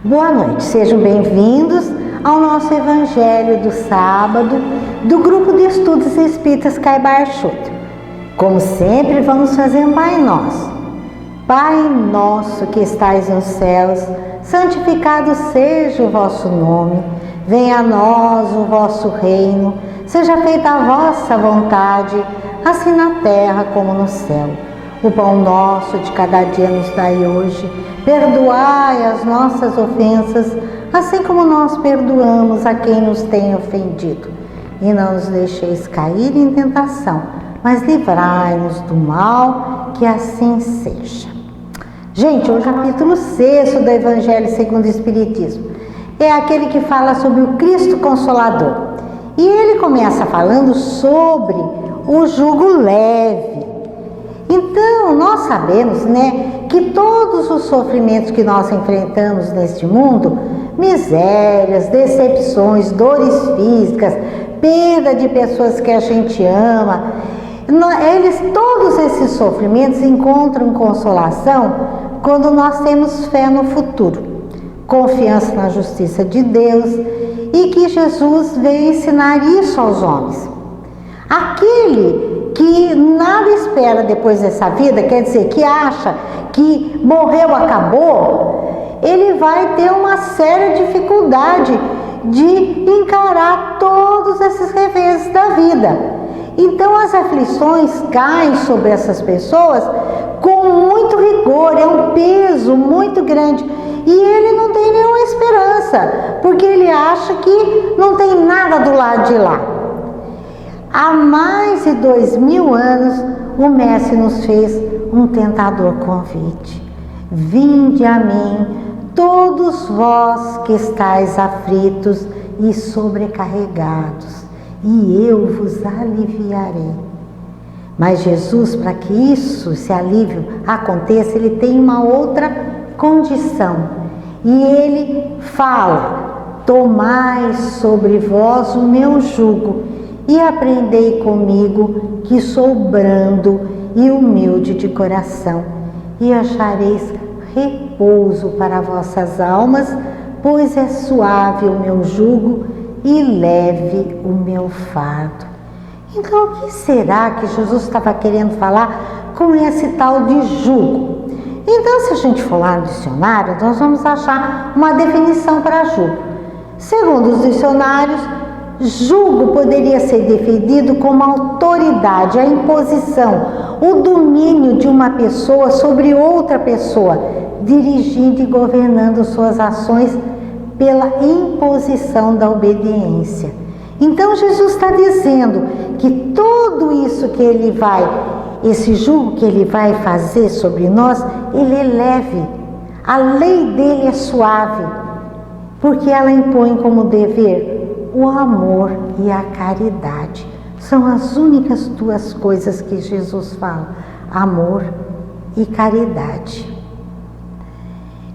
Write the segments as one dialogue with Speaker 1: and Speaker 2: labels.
Speaker 1: Boa noite, sejam bem-vindos ao nosso Evangelho do sábado do Grupo de Estudos Espíritas Caibar Schutter. Como sempre, vamos fazer um Pai Nosso. Pai nosso que estais nos céus, santificado seja o vosso nome. Venha a nós o vosso reino, seja feita a vossa vontade, assim na terra como no céu. O pão nosso de cada dia nos dai hoje. Perdoai as nossas ofensas, assim como nós perdoamos a quem nos tem ofendido. E não nos deixeis cair em tentação, mas livrai-nos do mal, que assim seja. Gente, hoje é o capítulo 6 do Evangelho segundo o Espiritismo. É aquele que fala sobre o Cristo Consolador. E ele começa falando sobre o jugo leve. Então, nós sabemos, que todos os sofrimentos que nós enfrentamos neste mundo, misérias, decepções, dores físicas, perda de pessoas que a gente ama, todos esses sofrimentos encontram consolação quando nós temos fé no futuro, confiança na justiça de Deus e que Jesus veio ensinar isso aos homens. Aquele que nada espera depois dessa vida, quer dizer, que acha que morreu, acabou, ele vai ter uma séria dificuldade de encarar todos esses reveses da vida. Então as aflições caem sobre essas pessoas com muito rigor, é um peso muito grande. E ele não tem nenhuma esperança, porque ele acha que não tem nada do lado de lá. Há mais de 2000 anos, o Mestre nos fez um tentador convite. Vinde a mim, todos vós que estáis aflitos e sobrecarregados, e eu vos aliviarei. Mas Jesus, para que esse alívio aconteça, ele tem uma outra condição. E ele fala: tomai sobre vós o meu jugo e aprendei comigo, que sou brando e humilde de coração, e achareis repouso para vossas almas, pois é suave o meu jugo e leve o meu fardo. Então, o que será que Jesus estava querendo falar com esse tal de jugo? Então, se a gente for lá no dicionário, nós vamos achar uma definição para jugo. Segundo os dicionários, jugo poderia ser definido como a autoridade, a imposição, o domínio de uma pessoa sobre outra pessoa, dirigindo e governando suas ações pela imposição da obediência. Então Jesus está dizendo que tudo isso que ele esse jugo que ele vai fazer sobre nós, ele é leve. A lei dele é suave, porque ela impõe como dever o amor e a caridade. São as únicas duas coisas que Jesus fala: amor e caridade.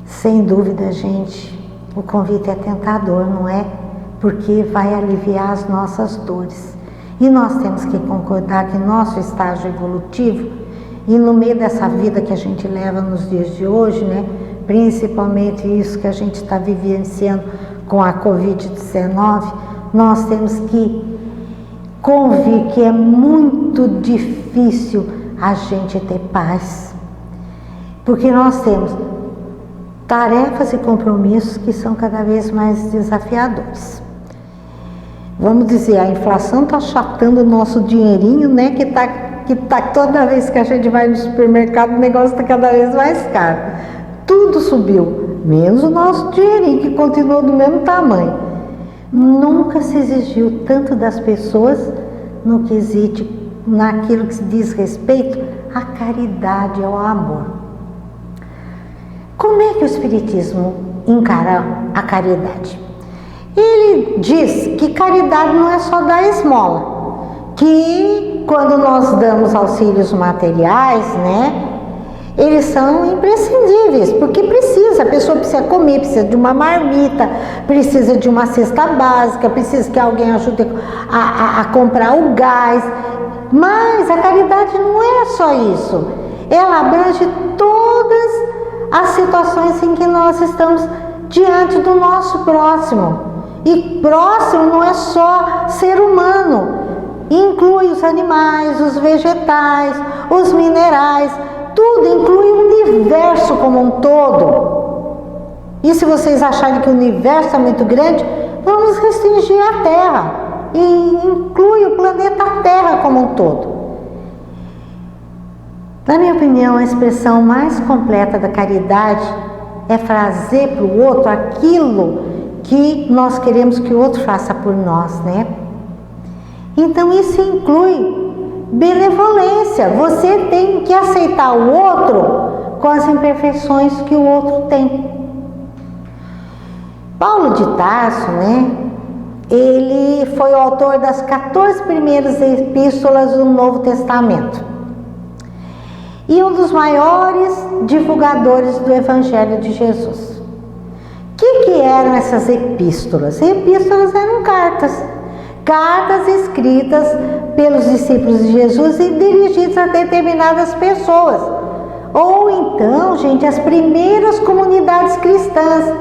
Speaker 1: Sem dúvida, gente, o convite é tentador, não é? Porque vai aliviar as nossas dores. E nós temos que concordar que nosso estágio evolutivo, e no meio dessa vida que a gente leva nos dias de hoje, principalmente isso que a gente está vivenciando com a Covid-19, nós temos que convir que é muito difícil a gente ter paz. Porque nós temos tarefas e compromissos que são cada vez mais desafiadores. Vamos dizer, a inflação está achatando o nosso dinheirinho, que tá toda vez que a gente vai no supermercado, o negócio está cada vez mais caro. Tudo subiu, menos o nosso dinheirinho, que continuou do mesmo tamanho. Nunca se exigiu tanto das pessoas naquilo que se diz respeito à caridade e ao amor. Como é que o Espiritismo encara a caridade? Ele diz que caridade não é só dar esmola, que quando nós damos auxílios materiais, eles são imprescindíveis, porque a pessoa precisa comer, precisa de uma marmita, precisa de uma cesta básica, precisa que alguém ajude a comprar o gás. Mas a caridade não é só isso, ela abrange todas as situações em que nós estamos diante do nosso próximo. E próximo não é só ser humano, inclui os animais, os vegetais, os minerais, tudo, inclui o universo como um todo. E se vocês acharem que o universo é muito grande, vamos restringir a Terra, e inclui o planeta Terra como um todo. Na minha opinião, a expressão mais completa da caridade é fazer para o outro aquilo que nós queremos que o outro faça por nós, né? Então isso inclui benevolência. Você tem que aceitar o outro com as imperfeições que o outro tem. Paulo de Tarso, né? Ele foi o autor das 14 primeiras epístolas do Novo Testamento e um dos maiores divulgadores do Evangelho de Jesus. O que eram essas epístolas? Epístolas eram cartas escritas pelos discípulos de Jesus e dirigidas a determinadas pessoas, ou então, gente, as primeiras comunidades cristãs.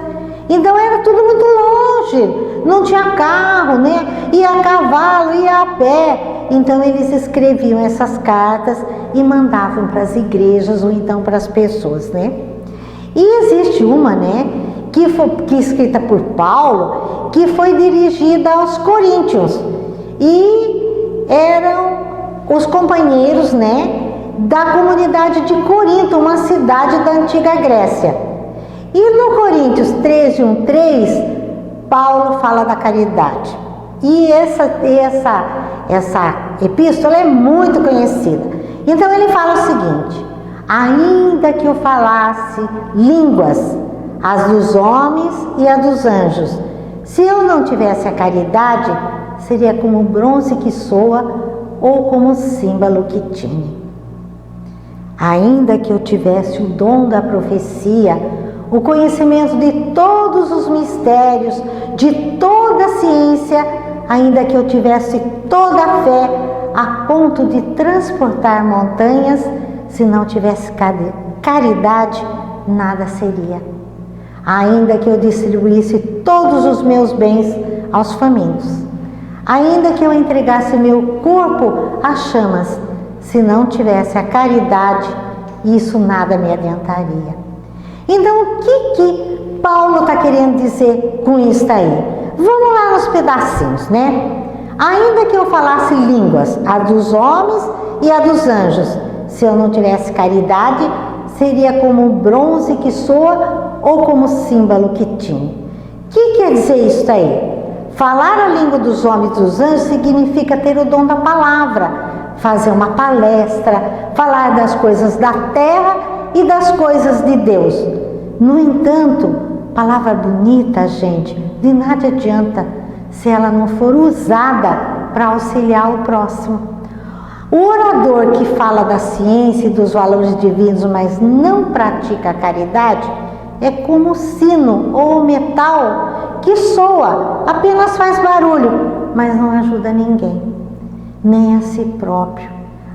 Speaker 1: Então era tudo muito longe, não tinha carro, né? Ia a cavalo, ia a pé. Então eles escreviam essas cartas e mandavam para as igrejas ou então para as pessoas, né? E existe uma, né, que é escrita por Paulo, que foi dirigida aos coríntios, e eram os companheiros, né, da comunidade de Corinto, uma cidade da antiga Grécia. E no Coríntios 13:1-3, Paulo fala da caridade. E essa epístola é muito conhecida. Então ele fala o seguinte: ainda que eu falasse línguas, as dos homens e as dos anjos, se eu não tivesse a caridade, seria como o bronze que soa ou como o símbolo que tine. Ainda que eu tivesse o dom da profecia, o conhecimento de todos os mistérios, de toda a ciência, ainda que eu tivesse toda a fé a ponto de transportar montanhas, se não tivesse caridade, nada seria. Ainda que eu distribuísse todos os meus bens aos famintos, ainda que eu entregasse meu corpo às chamas, se não tivesse a caridade, isso nada me adiantaria. Então, o que Paulo está querendo dizer com isso aí? Vamos lá nos pedacinhos, né? Ainda que eu falasse línguas, a dos homens e a dos anjos, se eu não tivesse caridade, seria como um bronze que soa ou como símbolo que tinha. O que quer dizer isso aí? Falar a língua dos homens e dos anjos significa ter o dom da palavra, fazer uma palestra, falar das coisas da terra e das coisas de Deus. No entanto, palavra bonita, gente, de nada adianta se ela não for usada para auxiliar o próximo. O orador que fala da ciência e dos valores divinos, mas não pratica a caridade, é como o sino ou o metal que soa, apenas faz barulho, mas não ajuda ninguém, nem a si próprio.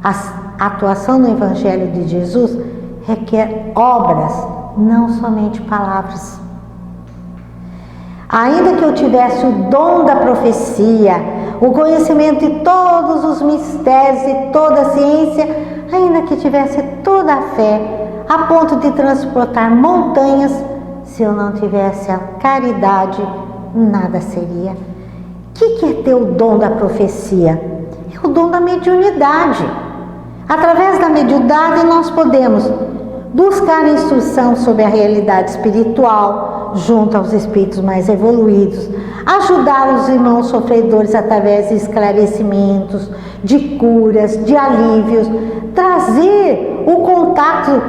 Speaker 1: A atuação no Evangelho de Jesus requer obras, não somente palavras. Ainda que eu tivesse o dom da profecia, o conhecimento de todos os mistérios e toda a ciência, ainda que tivesse toda a fé, a ponto de transportar montanhas, se eu não tivesse a caridade, nada seria. O que é ter o dom da profecia? É o dom da mediunidade. Através da mediunidade nós podemos buscar instrução sobre a realidade espiritual junto aos espíritos mais evoluídos, ajudar os irmãos sofredores através de esclarecimentos, de curas, de alívios, trazer o contato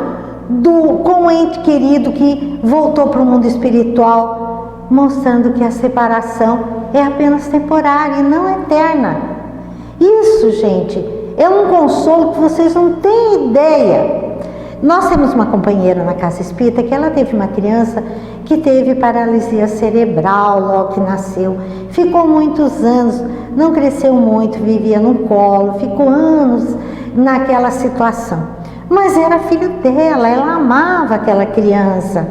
Speaker 1: com o ente querido que voltou para o mundo espiritual, mostrando que a separação é apenas temporária e não eterna. Isso, gente, é um consolo que vocês não têm ideia. Nós temos uma companheira na casa espírita que ela teve uma criança que teve paralisia cerebral logo que nasceu. Ficou muitos anos, não cresceu muito, vivia no colo, ficou anos naquela situação. Mas era filho dela, ela amava aquela criança.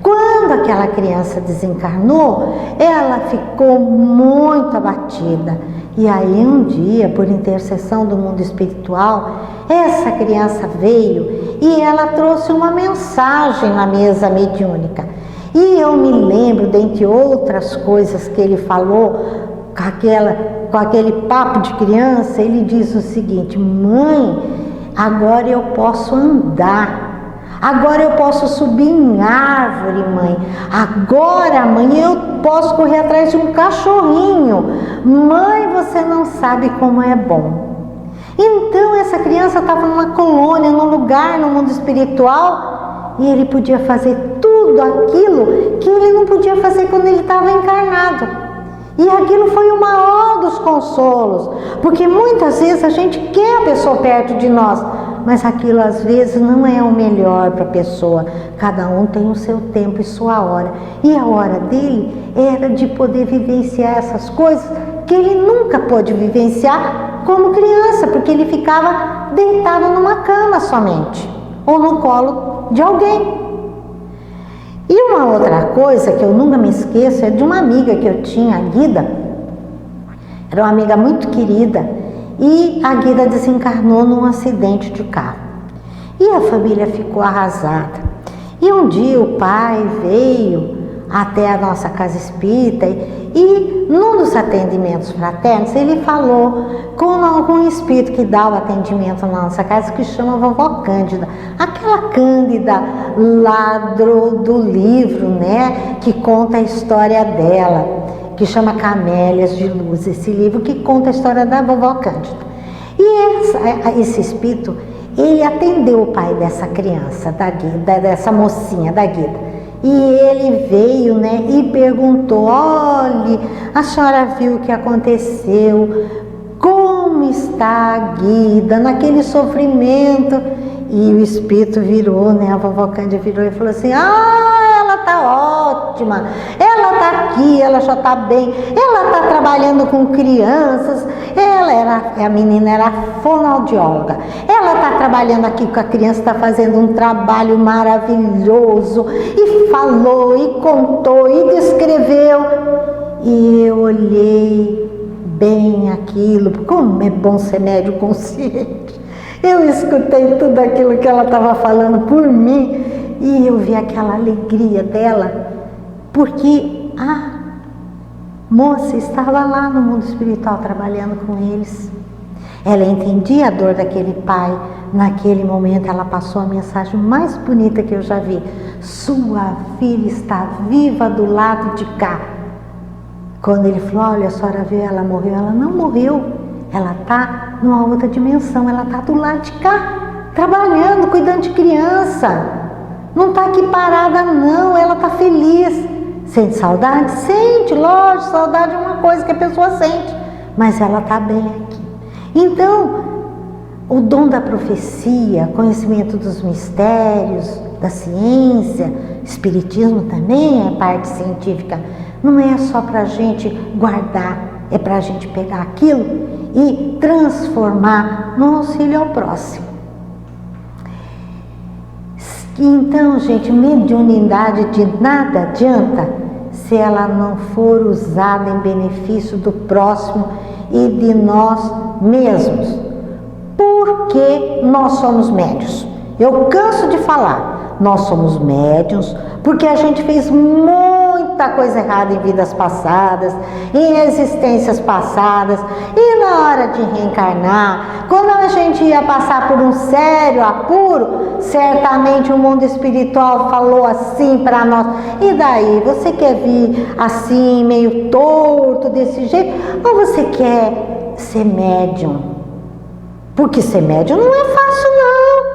Speaker 1: Quando aquela criança desencarnou, ela ficou muito abatida. E aí um dia, por intercessão do mundo espiritual, essa criança veio e ela trouxe uma mensagem na mesa mediúnica. E eu me lembro, dentre outras coisas que ele falou, com aquele papo de criança, ele diz o seguinte: mãe, agora eu posso andar. Agora eu posso subir em árvore, mãe. Agora, mãe, eu posso correr atrás de um cachorrinho. Mãe, você não sabe como é bom. Então essa criança estava numa colônia, num lugar no mundo espiritual, e ele podia fazer tudo aquilo que ele não podia fazer quando ele estava encarnado. E aquilo foi o maior dos consolos, porque muitas vezes a gente quer a pessoa perto de nós, mas aquilo às vezes não é o melhor para a pessoa. Cada um tem o seu tempo e sua hora. E a hora dele era de poder vivenciar essas coisas que ele nunca pôde vivenciar como criança, porque ele ficava deitado numa cama somente, ou no colo de alguém. E uma outra coisa que eu nunca me esqueço é de uma amiga que eu tinha, a Guida. Era uma amiga muito querida, e a Guida desencarnou num acidente de carro. E a família ficou arrasada. E um dia o pai veio até a nossa casa espírita e num dos atendimentos fraternos ele falou com um espírito que dá o atendimento na nossa casa, que chama Vovó Cândida. Aquela Cândida lá do livro, né, que conta a história dela, que chama Camélias de Luz, esse livro que conta a história da Vovó Cândida. E esse espírito, ele atendeu o pai dessa criança, da Guida, dessa mocinha, da Guida. E ele veio, né, e perguntou: olhe, a senhora viu o que aconteceu? Como está a Guida naquele sofrimento? E o espírito virou, né, a Vovó Cândida virou e falou assim: ela tá ótima, ela tá aqui, ela já tá bem, ela tá trabalhando com crianças, a menina era fonoaudióloga, ela tá trabalhando aqui com a criança, tá fazendo um trabalho maravilhoso, e falou, e contou, e descreveu, e eu olhei bem aquilo, como é bom ser médium consciente. Eu escutei tudo aquilo que ela estava falando por mim e eu vi aquela alegria dela, porque a moça estava lá no mundo espiritual trabalhando com eles. Ela entendia a dor daquele pai. Naquele momento ela passou a mensagem mais bonita que eu já vi: sua filha está viva do lado de cá. Quando ele falou: olha, a senhora viu, ela morreu. Ela não morreu, ela está numa outra dimensão, ela está do lado de cá, trabalhando, cuidando de criança. Não está aqui parada não, ela está feliz. Sente saudade? Sente, lógico, saudade é uma coisa que a pessoa sente, mas ela está bem aqui. Então, o dom da profecia, conhecimento dos mistérios, da ciência, espiritismo também é parte científica. Não é só para a gente guardar, é para a gente pegar aquilo e transformar no auxílio ao próximo. Então, gente, mediunidade de nada adianta se ela não for usada em benefício do próximo e de nós mesmos. Porque nós somos médiuns. Eu canso de falar, nós somos médiuns porque a gente fez muita coisa errada em vidas passadas, em existências passadas, e na hora de reencarnar, quando a gente ia passar por um sério apuro, certamente o mundo espiritual falou assim para nós: e daí, você quer vir assim, meio torto, desse jeito, ou você quer ser médium? Porque ser médium não é fácil não.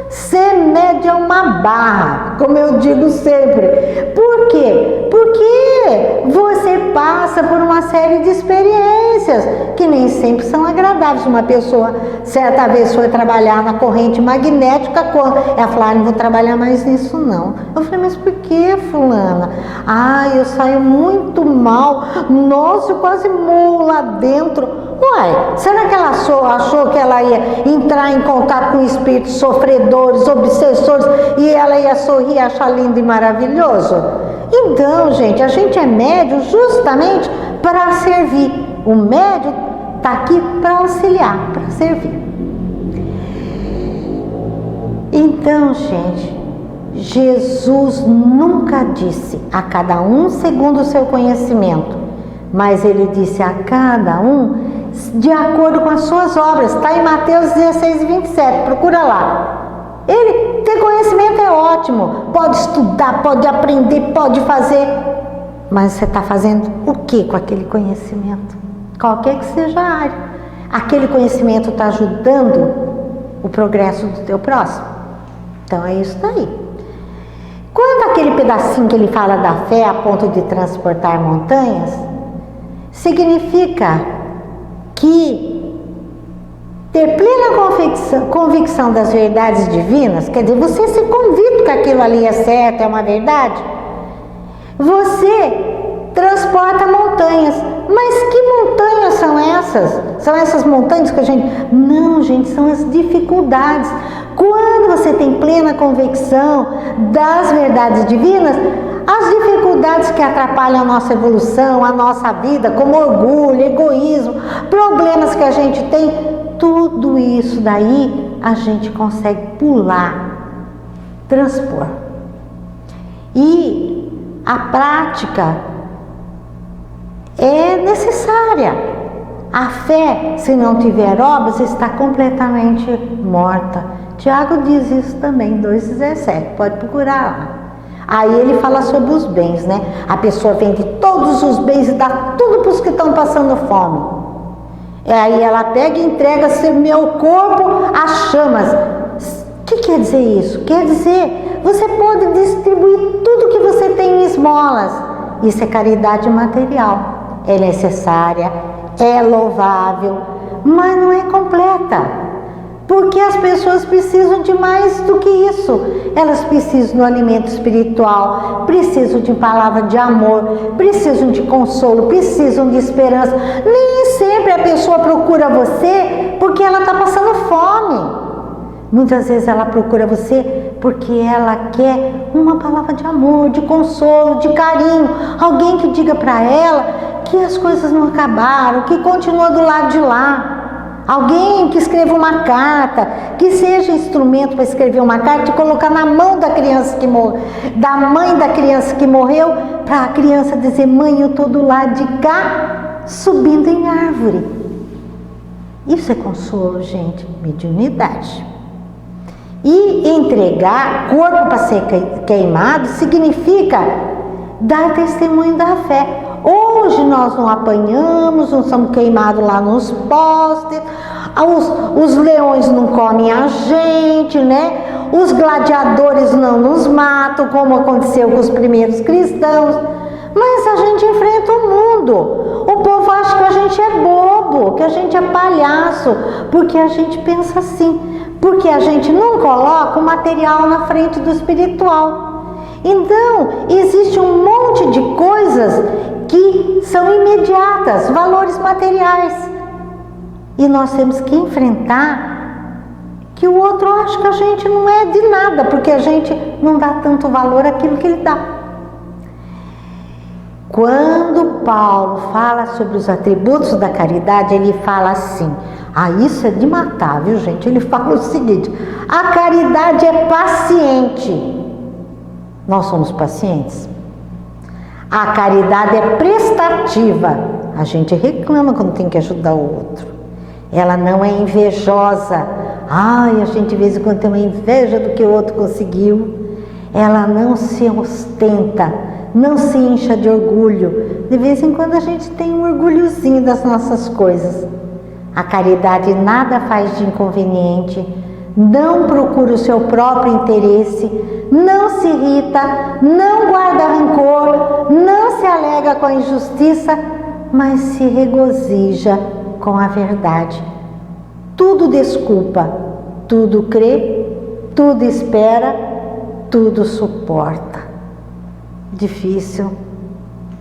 Speaker 1: Ser médium é uma barra, como eu digo sempre. Por quê? Porque você passa por uma série de experiências que nem sempre são agradáveis. Uma pessoa, certa vez, foi trabalhar na corrente magnética, ela falou: não vou trabalhar mais nisso não. Eu falei: mas por que, fulana? Eu saio muito mal, nossa, eu quase morro lá dentro. Uai, será que ela achou que ela ia entrar em contato com espíritos sofredores, obsessores, e ela ia sorrir e achar lindo e maravilhoso? Então, gente, a gente é médium justamente para servir. O médium está aqui para auxiliar, para servir. Então, gente, Jesus nunca disse a cada um segundo o seu conhecimento, mas ele disse a cada um de acordo com as suas obras. Está em Mateus 16:27, procura lá. Ele ter conhecimento é ótimo, pode estudar, pode aprender, pode fazer, mas você está fazendo o que com aquele conhecimento? Qualquer que seja a área. Aquele conhecimento está ajudando o progresso do teu próximo? Então é isso daí. Quando aquele pedacinho que ele fala da fé a ponto de transportar montanhas, significa que ter plena convicção das verdades divinas, quer dizer, você se convicto que aquilo ali é certo, é uma verdade, você transporta montanhas. Mas que montanhas são essas? São essas montanhas que a gente... Não, gente, são as dificuldades. Quando você tem plena convicção das verdades divinas, as dificuldades que atrapalham a nossa evolução, a nossa vida, como orgulho, egoísmo, problemas que a gente tem, tudo isso daí a gente consegue pular, transpor. E a prática é necessária. A fé, se não tiver obras, está completamente morta. Tiago diz isso também, 2,17, pode procurar lá. Aí ele fala sobre os bens, né? A pessoa vende todos os bens e dá tudo para os que estão passando fome. E aí ela pega e entrega seu meu corpo às chamas. O que quer dizer isso? Quer dizer, você pode distribuir tudo que você tem em esmolas. Isso é caridade material. É necessária, é louvável, mas não é completa. Porque as pessoas precisam de mais do que isso. Elas precisam do alimento espiritual, precisam de palavra de amor, precisam de consolo, precisam de esperança. Nem sempre a pessoa procura você porque ela está passando fome. Muitas vezes ela procura você porque ela quer uma palavra de amor, de consolo, de carinho. Alguém que diga para ela que as coisas não acabaram, que continua do lado de lá. Alguém que escreva uma carta, que seja instrumento para escrever uma carta e colocar na mão da criança que da mãe da criança que morreu, para a criança dizer: mãe, eu estou do lado de cá, subindo em árvore. Isso é consolo, gente, mediunidade. E entregar corpo para ser queimado significa dar testemunho da fé. Hoje nós não apanhamos, não somos queimados lá nos postes, os leões não comem a gente, né? Os gladiadores não nos matam, como aconteceu com os primeiros cristãos. Mas a gente enfrenta o mundo. O povo acha que a gente é bobo, que a gente é palhaço, porque a gente pensa assim, porque a gente não coloca o material na frente do espiritual. Então, existe um monte de coisas que são imediatas, valores materiais. E nós temos que enfrentar que o outro acha que a gente não é de nada, porque a gente não dá tanto valor àquilo que ele dá. Quando Paulo fala sobre os atributos da caridade, ele fala assim, isso é de matar, viu, gente? Ele fala o seguinte: a caridade é paciente. Nós somos pacientes? A caridade é prestativa. A gente reclama quando tem que ajudar o outro. Ela não é invejosa. A gente de vez em quando tem uma inveja do que o outro conseguiu. Ela não se ostenta, não se incha de orgulho. De vez em quando a gente tem um orgulhozinho das nossas coisas. A caridade nada faz de inconveniente, não procura o seu próprio interesse, não se irrita, não guarda rancor, não se alega com a injustiça, mas se regozija com a verdade. Tudo desculpa, tudo crê, tudo espera, tudo suporta. Difícil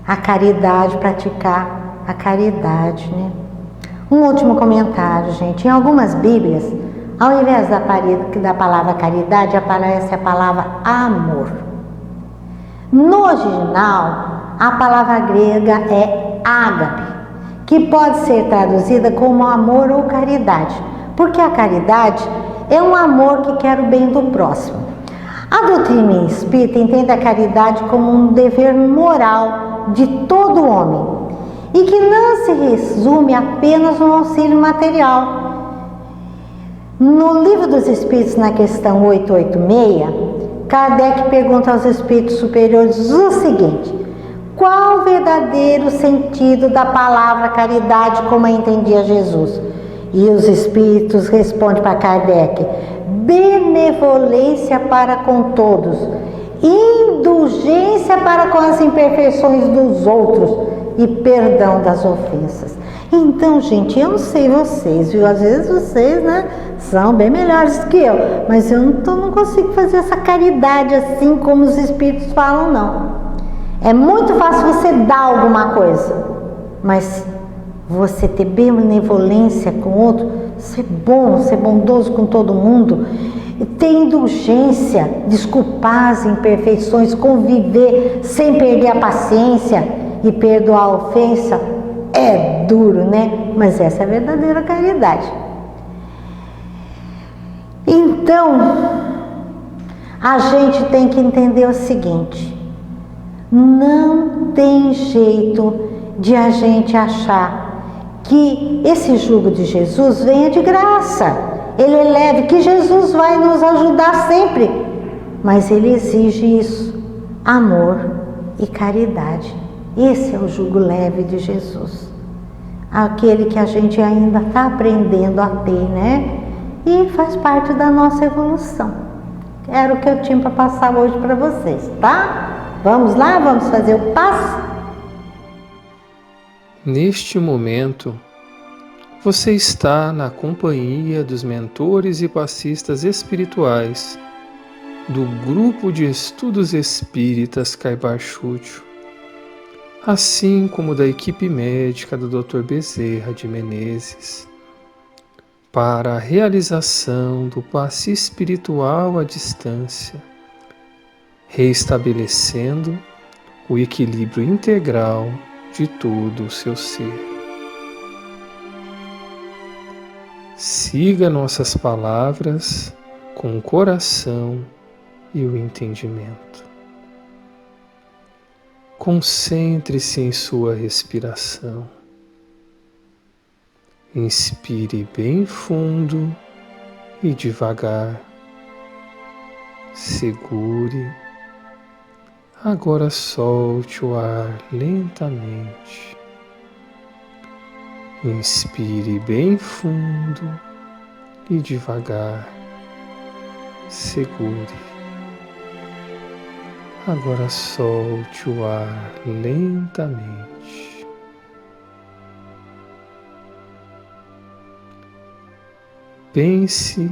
Speaker 1: a caridade, praticar a caridade, né? Um último comentário, gente. Em algumas Bíblias, ao invés da palavra caridade, aparece a palavra amor. No original, a palavra grega é ágape, que pode ser traduzida como amor ou caridade, porque a caridade é um amor que quer o bem do próximo. A doutrina espírita entende a caridade como um dever moral de todo homem e que não se resume apenas no auxílio material. No Livro dos Espíritos, na questão 886, Kardec pergunta aos espíritos superiores o seguinte: qual o verdadeiro sentido da palavra caridade como a entendia Jesus? E os espíritos respondem para Kardec: benevolência para com todos, indulgência para com as imperfeições dos outros e perdão das ofensas. Então, gente, eu não sei vocês, viu? Às vezes vocês, são bem melhores que eu, mas eu não consigo fazer essa caridade assim como os espíritos falam, não. É muito fácil você dar alguma coisa, mas você ter benevolência com o outro, ser bom, ser bondoso com todo mundo, ter indulgência, desculpar as imperfeições, conviver sem perder a paciência e perdoar a ofensa, é duro, né? Mas essa é a verdadeira caridade. Então, a gente tem que entender o seguinte: não tem jeito de a gente achar que esse jugo de Jesus venha de graça. Ele é leve, que Jesus vai nos ajudar sempre, mas ele exige isso: amor e caridade. Esse é o jugo leve de Jesus, aquele que a gente ainda está aprendendo a ter, né? E faz parte da nossa evolução. Era o que eu tinha para passar hoje para vocês, tá? Vamos lá, vamos fazer o passo?
Speaker 2: Neste momento, você está na companhia dos mentores e passistas espirituais do Grupo de Estudos Espíritas Caibar Chútil, assim como da equipe médica do Dr. Bezerra de Menezes, para a realização do passe espiritual à distância, reestabelecendo o equilíbrio integral de todo o seu ser. Siga nossas palavras com o coração e o entendimento. Concentre-se em sua respiração. Inspire bem fundo e devagar. Segure. Agora solte o ar lentamente. Inspire bem fundo e devagar. Segure. Agora solte o ar lentamente. Pense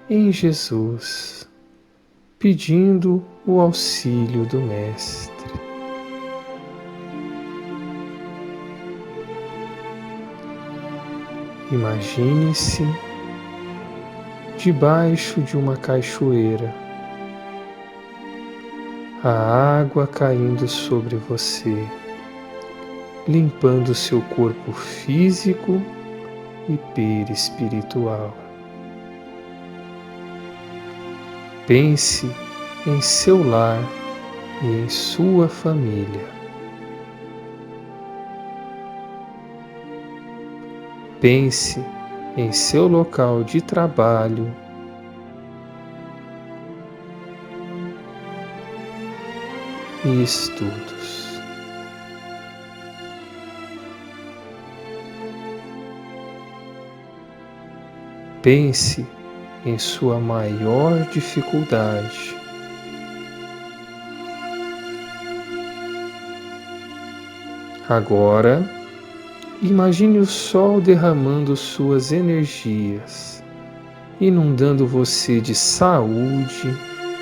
Speaker 2: em Jesus, pedindo o auxílio do Mestre. Imagine-se debaixo de uma cachoeira, a água caindo sobre você, limpando seu corpo físico e perispiritual. Pense em seu lar e em sua família. Pense em seu local de trabalho e estudos. Pense em sua maior dificuldade. Agora, imagine o sol derramando suas energias, inundando você de saúde,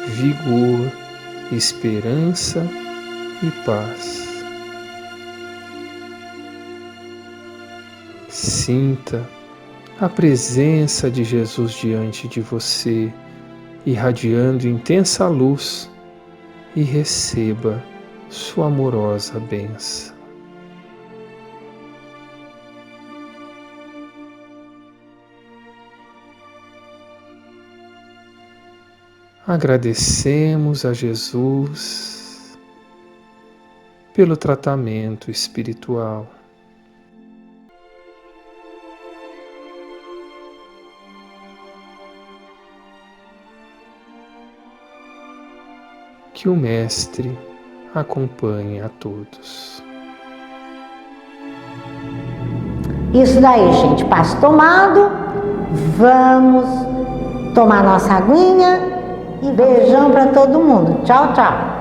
Speaker 2: vigor, esperança e paz. Sinta a presença de Jesus diante de você, irradiando intensa luz, e receba sua amorosa bênção. Agradecemos a Jesus pelo tratamento espiritual. Que o Mestre acompanhe a todos.
Speaker 1: Isso daí, gente. Passo tomado. Vamos tomar nossa aguinha e beijão para todo mundo. Tchau, tchau.